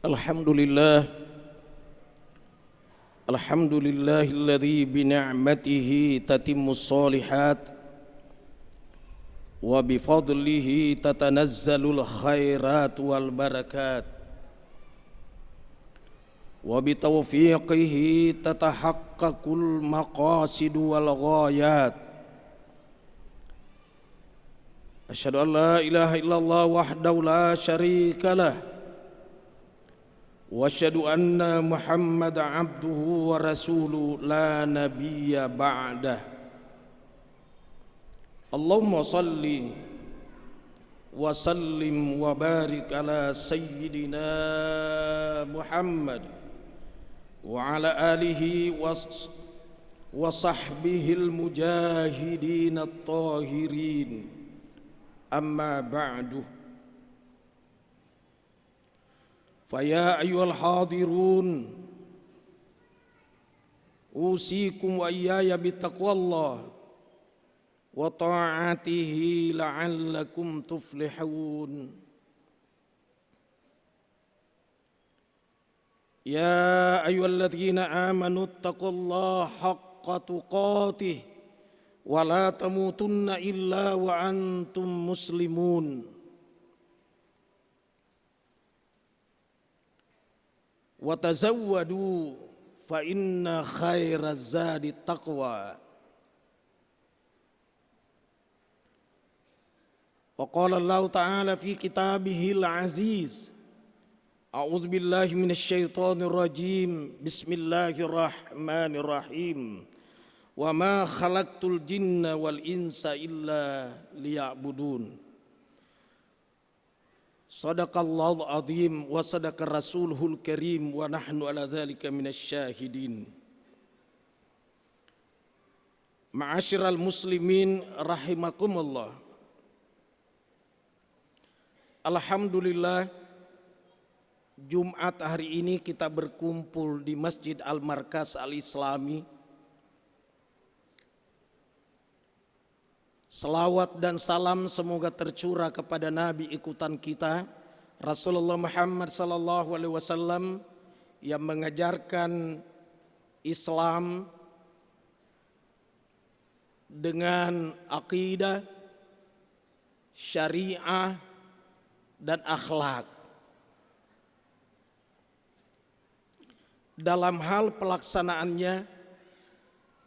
Alhamdulillah, alhamdulillahilladzi bini'matihi tatimmus shalihat wa bifadlihi tatanazzalul khairat wal barakat wa bitaufiqihi tatahaqqaqul maqasid wal ghayat. Asyhadu an la ilaha illallah wahdahu la syarikalah wa asyhadu anna Muhammad abduhu wa rasuluh la nabiyya ba'dah. Allahumma salli wa sallim wa barik ala sayyidina Muhammad wa ala alihi wa sahbihil mujahidin at-tahirin. Amma ba'du. Faya ayyuhal hadirun, usikum wa iyaya bittaqwallah wa ta'atihi la'allakum tuflihun. Ya ayyuhalladzina amanu ittaqullaha haqqa tuqatih wa la tamutunna illa wa antum muslimun. Wa tazawwadu fa inna khairaz zadi taqwa. Wa qala Allah ta'ala fi kitabihil aziz, a'udzu billahi minasy syaithanir rajim, bismillahirrahmanirrahim. Wa ma khalaqtul jinna wal insa illa liya'budun. Sadaqallahul azim wa sadaqar rasulul karim wa nahnu ala dzalika minasyahidin. Ma'asyiral muslimin rahimakumullah. Alhamdulillah, Jumat hari ini kita berkumpul di Masjid Al-Markaz Al-Islami. Salawat dan salam semoga tercurah kepada Nabi ikutan kita, Rasulullah Muhammad sallallahu alaihi wasallam, yang mengajarkan Islam dengan akidah, syariah dan akhlak. Dalam hal pelaksanaannya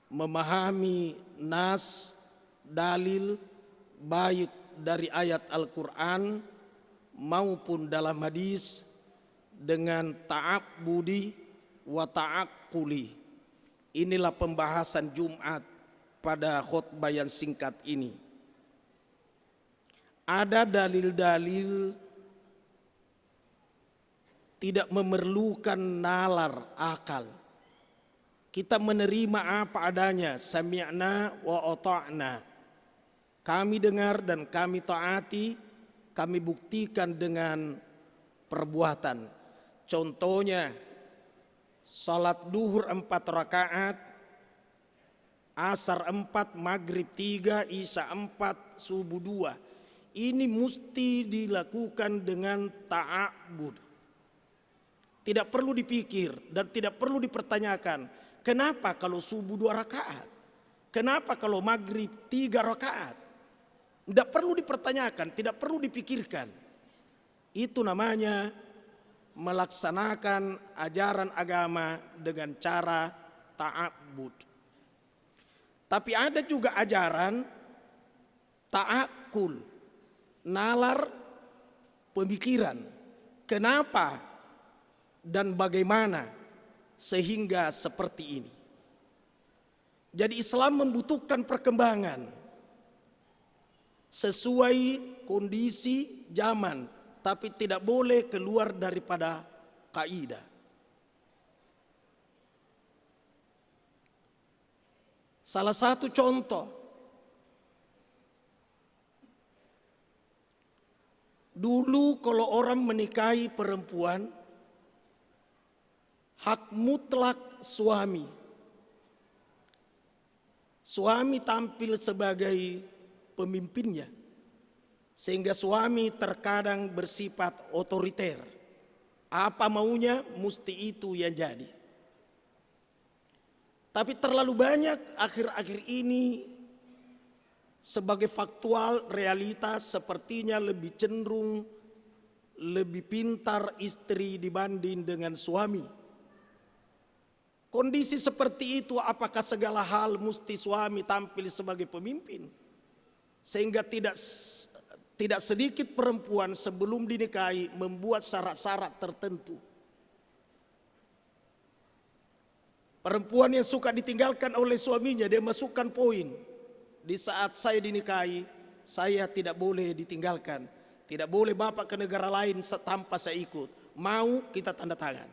memahami nas, dalil baik dari ayat Al-Quran maupun dalam hadis dengan ta'abbudi wa ta'aqquli. Inilah pembahasan Jumat pada khutbah yang singkat ini. Ada dalil-dalil tidak memerlukan nalar akal. Kita menerima apa adanya, sami'na wa ata'na. Kami dengar dan kami taati, kami buktikan dengan perbuatan. Contohnya, salat duhur 4 rakaat, asar 4, maghrib 3, isya 4, subuh 2. Ini mesti dilakukan dengan ta'abbud. Tidak perlu dipikir dan tidak perlu dipertanyakan, kenapa kalau subuh 2 rakaat? Kenapa kalau maghrib 3 rakaat? Tidak perlu dipertanyakan, tidak perlu dipikirkan. Itu namanya melaksanakan ajaran agama dengan cara ta'abbud. Tapi ada juga ajaran ta'akkul, nalar pemikiran. Kenapa dan bagaimana sehingga seperti ini? Jadi Islam membutuhkan perkembangan sesuai kondisi zaman, tapi tidak boleh keluar daripada kaidah. Salah satu contoh, dulu kalau orang menikahi perempuan, hak mutlak suami. Suami tampil sebagai pemimpinnya, sehingga suami terkadang bersifat otoriter. Apa maunya mesti itu yang jadi. Tapi terlalu banyak akhir-akhir ini sebagai faktual realitas sepertinya lebih cenderung lebih pintar istri dibanding dengan suami. Kondisi seperti itu, apakah segala hal mesti suami tampil sebagai pemimpin? Sehingga tidak sedikit perempuan sebelum dinikahi membuat syarat-syarat tertentu. Perempuan yang suka ditinggalkan oleh suaminya, dia masukkan poin. Di saat saya dinikahi, saya tidak boleh ditinggalkan. Tidak boleh bapak ke negara lain tanpa saya ikut. Mau kita tanda tangan.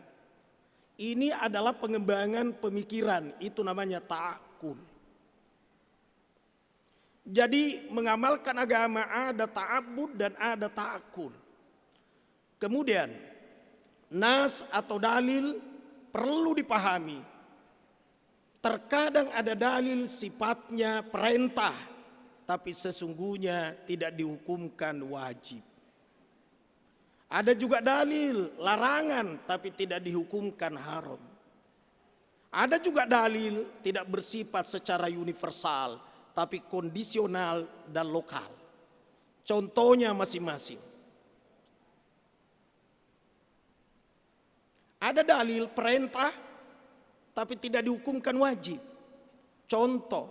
Ini adalah pengembangan pemikiran, itu namanya ta'akul. Jadi mengamalkan agama ada ta'abbud dan ada ta'akul. Kemudian nas atau dalil perlu dipahami. Terkadang ada dalil sifatnya perintah, tapi sesungguhnya tidak dihukumkan wajib. Ada juga dalil larangan, tapi tidak dihukumkan haram. Ada juga dalil tidak bersifat secara universal, tapi kondisional dan lokal. Contohnya masing-masing. Ada dalil perintah, tapi tidak dihukumkan wajib. Contoh,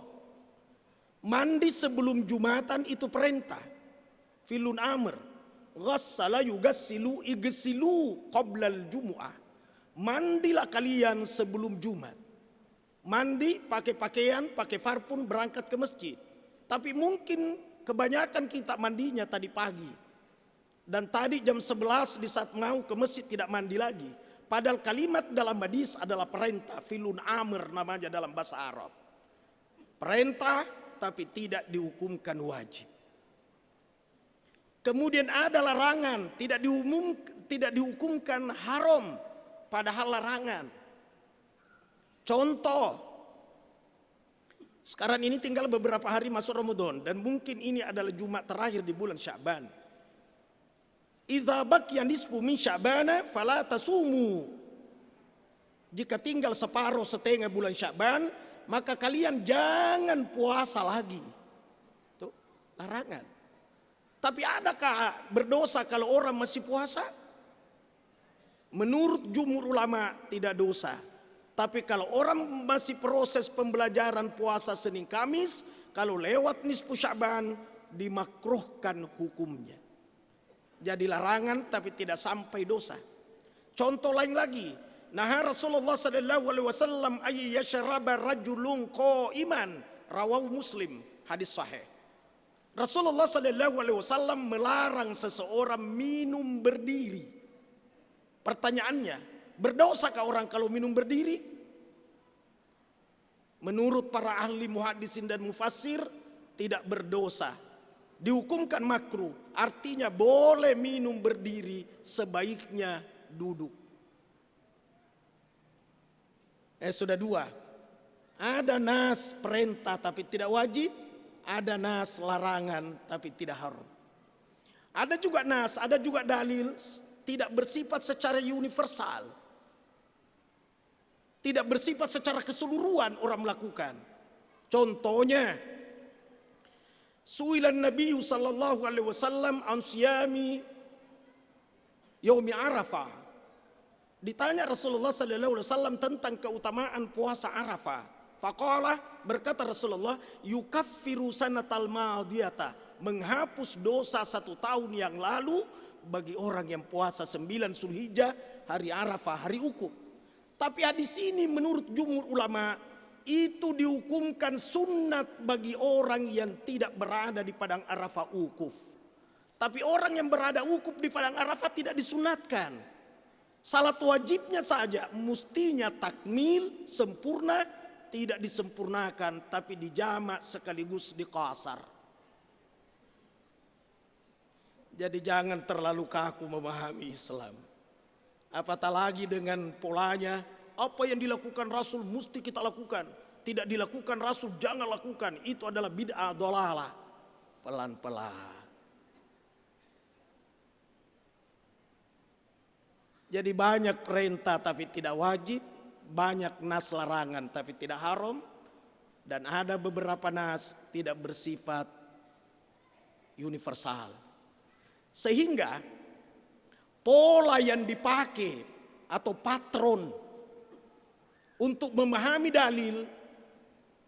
mandi sebelum Jumatan itu perintah. Filun amr, ghassala yugassilu igsilu qoblal jumu'ah. Mandilah kalian sebelum Jumat. Mandi, pakai pakaian, pakai parfum, berangkat ke masjid. Tapi mungkin kebanyakan kita mandinya tadi pagi. Dan tadi jam 11 di saat mau ke masjid tidak mandi lagi. Padahal kalimat dalam hadis adalah perintah. Filun amr namanya dalam bahasa Arab. Perintah tapi tidak dihukumkan wajib. Kemudian ada larangan, tidak dihukumkan haram. Padahal larangan. Contoh, sekarang ini tinggal beberapa hari masuk Ramadan dan mungkin ini adalah Jumat terakhir di bulan Sya'ban. Idza baqiya nisfu min Sya'bana fala tasumu. Jika tinggal separuh setengah bulan Sya'ban, maka kalian jangan puasa lagi. Tuh, larangan. Tapi adakah berdosa kalau orang masih puasa? Menurut jumhur ulama tidak dosa. Tapi kalau orang masih proses pembelajaran puasa Senin Kamis, kalau lewat nisfu Sya'ban dimakruhkan hukumnya. Jadi larangan tapi tidak sampai dosa. Contoh lain lagi, nah Rasulullah sallallahu alaihi wasallam ay yashraba rajulun qa'iman, rawahu Muslim, hadis sahih. Rasulullah sallallahu alaihi wasallam melarang seseorang minum berdiri. Pertanyaannya, berdosakah orang kalau minum berdiri? Menurut para ahli muhaddisin dan mufassir, tidak berdosa. Dihukumkan makruh, artinya boleh minum berdiri, sebaiknya duduk. Sudah dua. Ada nas perintah tapi tidak wajib, ada nas larangan tapi tidak haram. Ada juga nas, ada juga dalil tidak bersifat secara universal. Tidak bersifat secara keseluruhan orang melakukan. Contohnya, su'ilan Nabi sallallahu alaihi wasallam an siyami yaumi Arafah. Ditanya Rasulullah sallallahu alaihi wasallam tentang keutamaan puasa Arafah. Faqala, berkata Rasulullah, yukaffiru sanatal madiyata, menghapus dosa 1 tahun yang lalu bagi orang yang puasa 9 Zulhijjah, hari Arafah, hari Ukuf. Tapi hadis ini menurut jumhur ulama itu dihukumkan sunat bagi orang yang tidak berada di padang Arafah Ukuf. Tapi orang yang berada Ukuf di padang Arafah tidak disunatkan. Salat wajibnya saja mestinya takmil sempurna, tidak disempurnakan tapi dijamak sekaligus diqasar. Jadi jangan terlalu kaku memahami Islam. Apatah lagi dengan polanya, apa yang dilakukan Rasul mesti kita lakukan. Tidak dilakukan Rasul jangan lakukan. Itu adalah bid'ah dhalalah. Pelan-pelan. Jadi banyak perintah tapi tidak wajib, banyak nas larangan tapi tidak haram, dan ada beberapa nas tidak bersifat universal. Sehingga pola yang dipakai atau patron untuk memahami dalil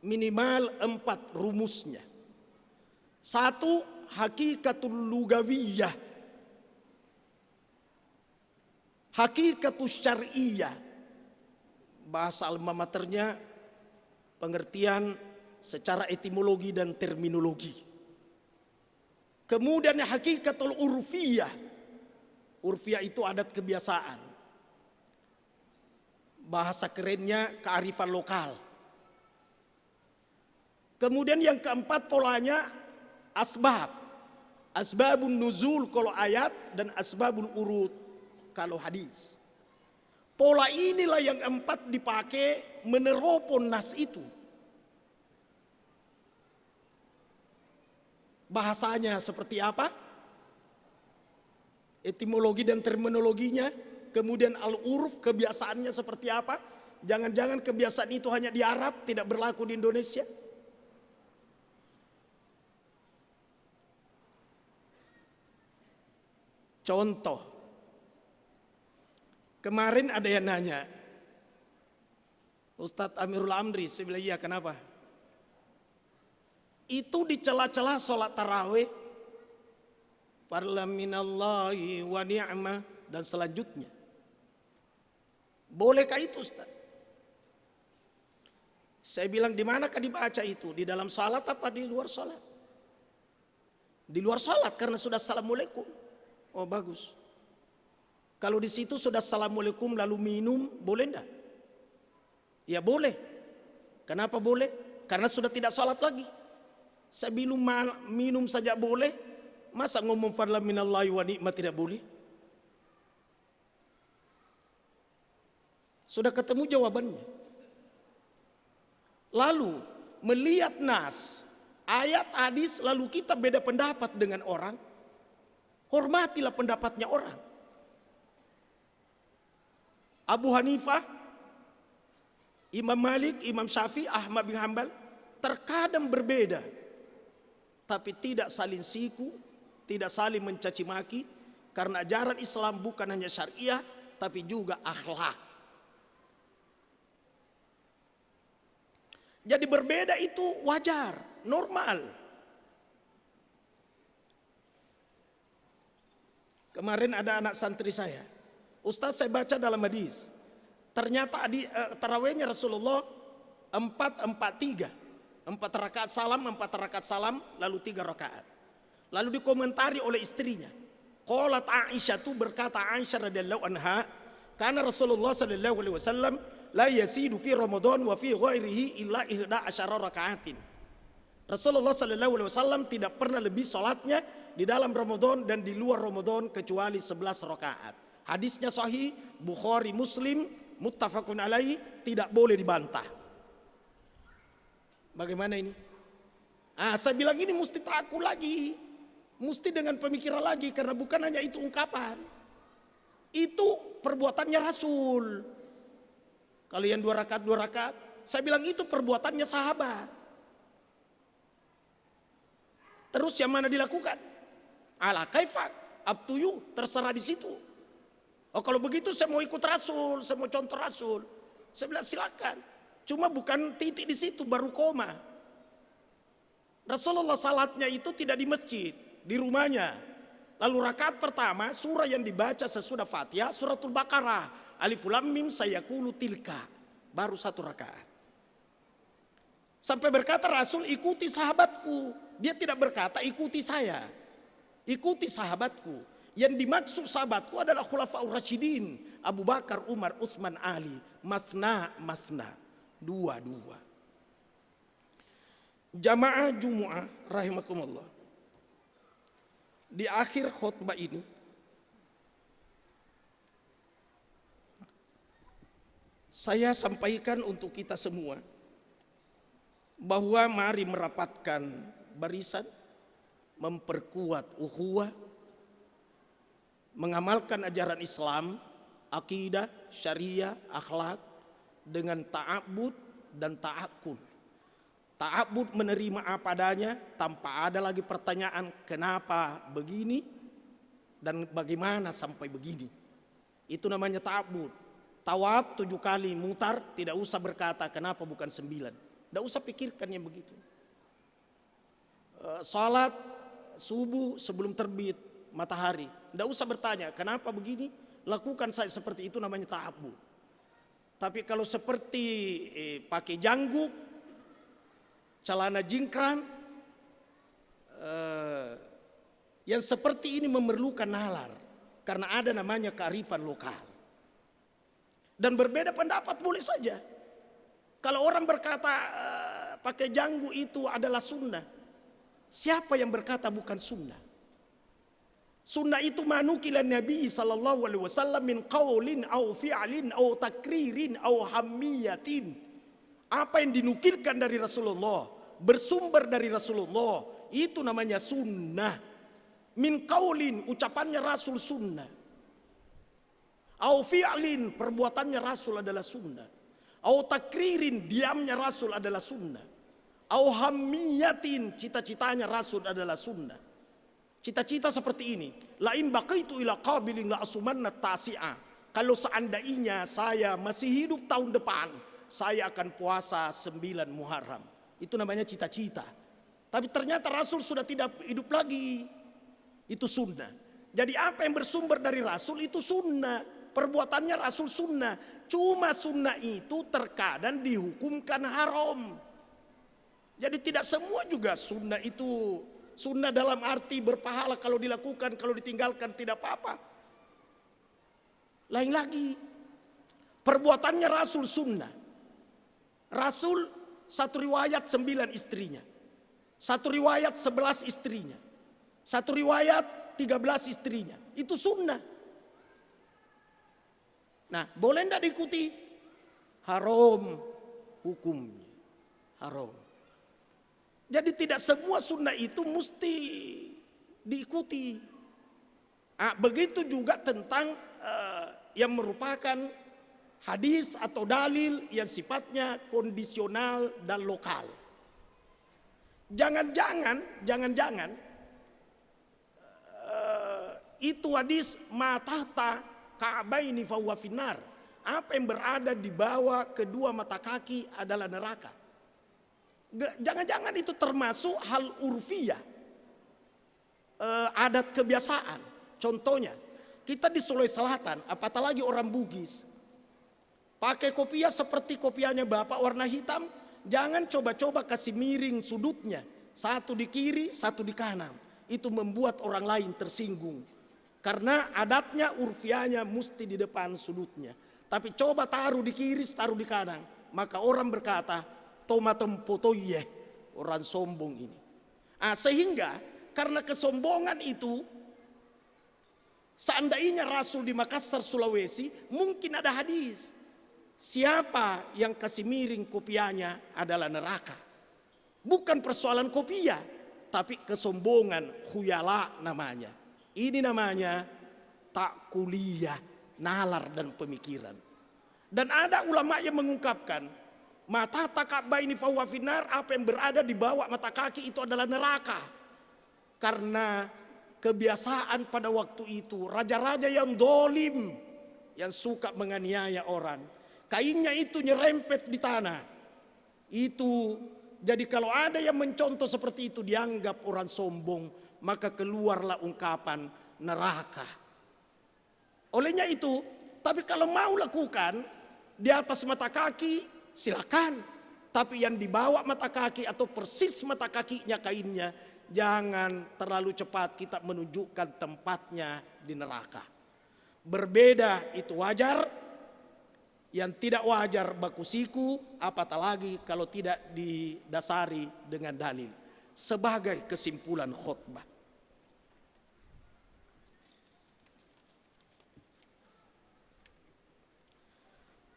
minimal 4 rumusnya. 1, hakikatul lugawiyah, hakikatul syar'iyah, bahasa alma maternya pengertian secara etimologi dan terminologi. Kemudian hakikatul urfiyah, urfiyah itu adat kebiasaan, bahasa kerennya kearifan lokal. Kemudian yang keempat polanya asbab, asbabun nuzul kalau ayat dan asbabul urud kalau hadis. Pola inilah yang 4 dipakai meneropon nas itu. Bahasanya seperti apa? Etimologi dan terminologinya. Kemudian al-uruf, kebiasaannya seperti apa? Jangan-jangan kebiasaan itu hanya di Arab, tidak berlaku di Indonesia. Contoh, kemarin ada yang nanya, Ustadz Amirul Amri, saya bilang iya, kenapa? Itu di celah-celah sholat tarawih, fadlan minallahi wa ni'mah, dan selanjutnya. Bolehkah itu, Ustaz? Saya bilang, di manakah dibaca itu? Di dalam salat apa di luar salat? Di luar salat karena sudah assalamualaikum. Oh bagus. Kalau di situ sudah assalamualaikum lalu minum, boleh enggak? Ya boleh. Kenapa boleh? Karena sudah tidak salat lagi. Saya bilang minum saja boleh. Masa ngomong fadlan minallahi wa ni'mah tidak boleh? Sudah ketemu jawabannya. Lalu melihat nas, ayat, hadis, lalu kita beda pendapat dengan orang, hormatilah pendapatnya orang. Abu Hanifah, Imam Malik, Imam Syafi'i, Ahmad bin Hanbal terkadang berbeda, tapi tidak saling siku, tidak saling mencaci maki, karena ajaran Islam bukan hanya syariah tapi juga akhlak. Jadi berbeda itu wajar, normal. Kemarin ada anak santri saya, Ustaz, saya baca dalam hadis, ternyata tarawihnya Rasulullah 4-4-3, 4 rakaat salam, lalu 3 rakaat. Lalu dikomentari oleh istrinya. Qalat Aisyah, tu berkata Aisyah radhiyallahu anha, karena Rasulullah sallallahu alaihi wasallam la yasidu fi Ramadan wa fi ghairihi illa 11 rakaatin. Rasulullah sallallahu alaihi wasallam tidak pernah lebih salatnya di dalam Ramadan dan di luar Ramadan kecuali 11 rakaat. Hadisnya sahih, Bukhari, Muslim, muttafaqun alaihi, tidak boleh dibantah. Bagaimana ini? Saya bilang ini mesti takut lagi, mesti dengan pemikiran lagi, karena bukan hanya itu ungkapan, itu perbuatannya Rasul. Kalau yang 2 rakaat, saya bilang itu perbuatannya sahabat. Terus yang mana dilakukan? Ala kaifak, up to you, terserah di situ. Oh kalau begitu saya mau ikut Rasul, saya mau contoh Rasul. Saya bilang silakan. Cuma bukan titik di situ, baru koma. Rasulullah salatnya itu tidak di masjid, di rumahnya. Lalu rakaat pertama, surah yang dibaca sesudah Fatihah, suratul Baqarah. Alif lam mim sayaqulu tilka. Baru 1 rakaat. Sampai berkata Rasul, ikuti sahabatku. Dia tidak berkata ikuti saya. Ikuti sahabatku. Yang dimaksud sahabatku adalah Khulafaur Rasyidin, Abu Bakar, Umar, Utsman, Ali. Masna, dua-dua. Jamaah Jumu'ah rahimakumullah. Di akhir khutbah ini, saya sampaikan untuk kita semua bahwa mari merapatkan barisan, memperkuat ukhuwah, mengamalkan ajaran Islam akidah, syariah, akhlak dengan ta'abbud dan ta'akkul. Ta'abbud menerima apa adanya tanpa ada lagi pertanyaan kenapa begini dan bagaimana sampai begini. Itu namanya ta'abbud. Tawaf 7 kali mutar, tidak usah berkata kenapa bukan 9. Tidak usah pikirkan yang begitu. Salat subuh sebelum terbit matahari, tidak usah bertanya kenapa begini, lakukan saya seperti itu, namanya ta'abbud. Tapi kalau seperti pakai jangguk, celana jingkran, yang seperti ini memerlukan nalar, karena ada namanya kearifan lokal. Dan berbeda pendapat boleh saja. Kalau orang berkata pakai janggut itu adalah sunnah, siapa yang berkata bukan sunnah? Sunnah itu manukilan Nabi sallallahu alaihi wasallam min qaulin au fi'lin au takririn au hammiyatin. Apa yang dinukilkan dari Rasulullah, bersumber dari Rasulullah, itu namanya sunnah. Min qaulin, ucapannya Rasul sunnah. Au fi'lin, perbuatannya Rasul adalah sunnah. Au takririn, diamnya Rasul adalah sunnah. Au hammiyatin, cita-citanya Rasul adalah sunnah. Cita-cita seperti ini, lain baqaitu ila qabilin la asumanna tasi'a. Kalau seandainya saya masih hidup tahun depan, saya akan puasa 9 Muharram. Itu namanya cita-cita. Tapi ternyata Rasul sudah tidak hidup lagi. Itu sunnah. Jadi apa yang bersumber dari Rasul itu sunnah. Perbuatannya Rasul sunnah. Cuma sunnah itu terkadang dihukumkan haram. Jadi tidak semua juga sunnah itu sunnah dalam arti berpahala kalau dilakukan, kalau ditinggalkan tidak apa-apa. Lain lagi, perbuatannya Rasul sunnah. Rasul satu riwayat 9 istrinya, satu riwayat 11 istrinya, satu riwayat 13 istrinya. Itu sunnah. Nah, boleh tidak diikuti? Haram hukumnya, haram. Jadi tidak semua sunnah itu mesti diikuti. Begitu juga tentang yang merupakan hadis atau dalil yang sifatnya kondisional dan lokal. Jangan-jangan itu hadis matahta ka'baini fahuwa finnar. Apa yang berada di bawah kedua mata kaki adalah neraka. Jangan-jangan itu termasuk hal urfiyah, adat kebiasaan. Contohnya, kita di Sulawesi Selatan, apatah lagi orang Bugis, pakai kopiah seperti kopiahnya Bapak warna hitam. Jangan coba-coba kasih miring sudutnya, satu di kiri, satu di kanan. Itu membuat orang lain tersinggung. Karena adatnya, urfiahnya mesti di depan sudutnya. Tapi coba taruh di kiri, taruh di kanan. Maka orang berkata, tomatem potoye, orang sombong ini. Sehingga karena kesombongan itu, seandainya Rasul di Makassar, Sulawesi, mungkin ada hadis. Siapa yang kasih miring kopiahnya adalah neraka. Bukan persoalan kopiah, tapi kesombongan, khuyala namanya. Ini namanya tak kuliah, nalar dan pemikiran. Dan ada ulama yang mengungkapkan, mata takabbaini fahuwa finnar, apa yang berada di bawah mata kaki itu adalah neraka. Karena kebiasaan pada waktu itu, raja-raja yang dolim, yang suka menganiaya orang, kainnya itu nyerempet di tanah. Itu jadi kalau ada yang mencontoh seperti itu dianggap orang sombong, maka keluarlah ungkapan neraka. Olehnya itu, tapi kalau mau lakukan di atas mata kaki silakan, tapi yang dibawa mata kaki atau persis mata kakinya kainnya, jangan terlalu cepat kita menunjukkan tempatnya di neraka. Berbeda itu wajar, yang tidak wajar bakusiku, apatah lagi kalau tidak didasari dengan dalil. Sebagai kesimpulan khutbah,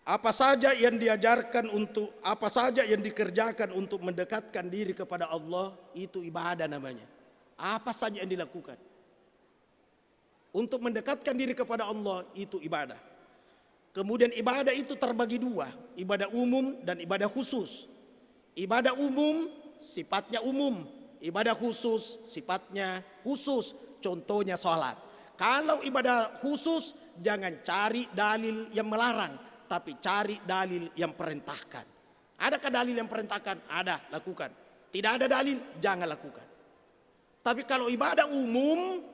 apa saja yang diajarkan untuk, apa saja yang dikerjakan untuk mendekatkan diri kepada Allah, itu ibadah namanya. Apa saja yang dilakukan untuk mendekatkan diri kepada Allah, itu ibadah. Kemudian ibadah itu terbagi dua, ibadah umum dan ibadah khusus. Ibadah umum sifatnya umum, ibadah khusus sifatnya khusus. Contohnya sholat. Kalau ibadah khusus jangan cari dalil yang melarang, tapi cari dalil yang perintahkan. Adakah dalil yang perintahkan? Ada, lakukan. Tidak ada dalil, jangan lakukan. Tapi kalau ibadah umum,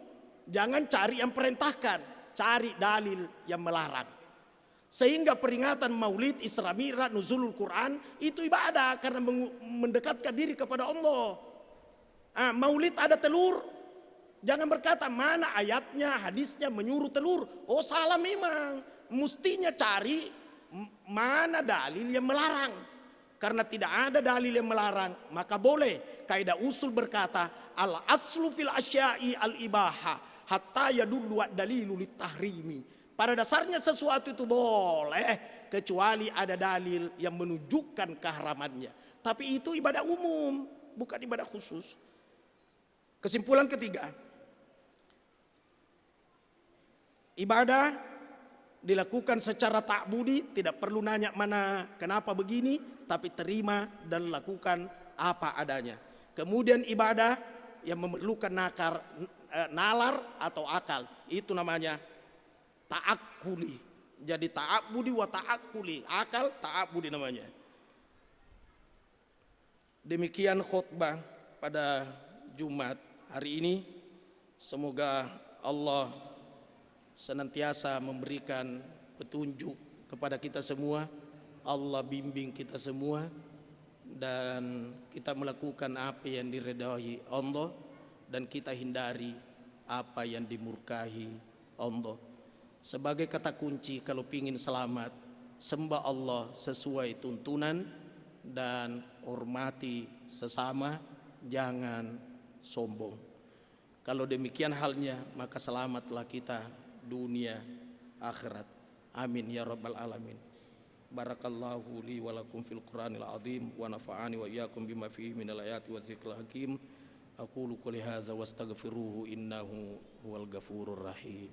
jangan cari yang perintahkan, cari dalil yang melarang. Sehingga peringatan Maulid, Isra Mi'raj, Nuzulul Quran itu ibadah karena mendekatkan diri kepada Allah. Maulid ada telur, jangan berkata mana ayatnya, hadisnya menyuruh telur. Oh salah memang, mestinya cari mana dalil yang melarang. Karena tidak ada dalil yang melarang, maka boleh. Kaidah usul berkata, al aslu fil asya'i al ibaha hatta yadullu dalilu litahrimi. Pada dasarnya sesuatu itu boleh kecuali ada dalil yang menunjukkan keharamannya. Tapi itu ibadah umum, bukan ibadah khusus. Kesimpulan ketiga, ibadah dilakukan secara ta'budi, tidak perlu nanya mana kenapa begini, tapi terima dan lakukan apa adanya. Kemudian ibadah yang memerlukan nalar atau akal, itu namanya ta'akkuli. Jadi ta'abbudi wa ta'akkuli, akal ta'abbudi namanya. Demikian khutbah pada Jumat hari ini. Semoga Allah senantiasa memberikan petunjuk kepada kita semua. Allah bimbing kita semua dan kita melakukan apa yang diridhai Allah dan kita hindari apa yang dimurkahi Allah. Sebagai kata kunci kalau ingin selamat, sembah Allah sesuai tuntunan dan hormati sesama, jangan sombong. Kalau demikian halnya, maka selamatlah kita dunia akhirat. Amin ya rabbal alamin. Barakallahu li wa lakum fil Qur'anil azim wa nafa'ani wa iyyakum bima fihi minal ayati wa dzikril hakim. Aqulu qouli hadza wastaghfiruhu innahu huwal ghafurur rahim.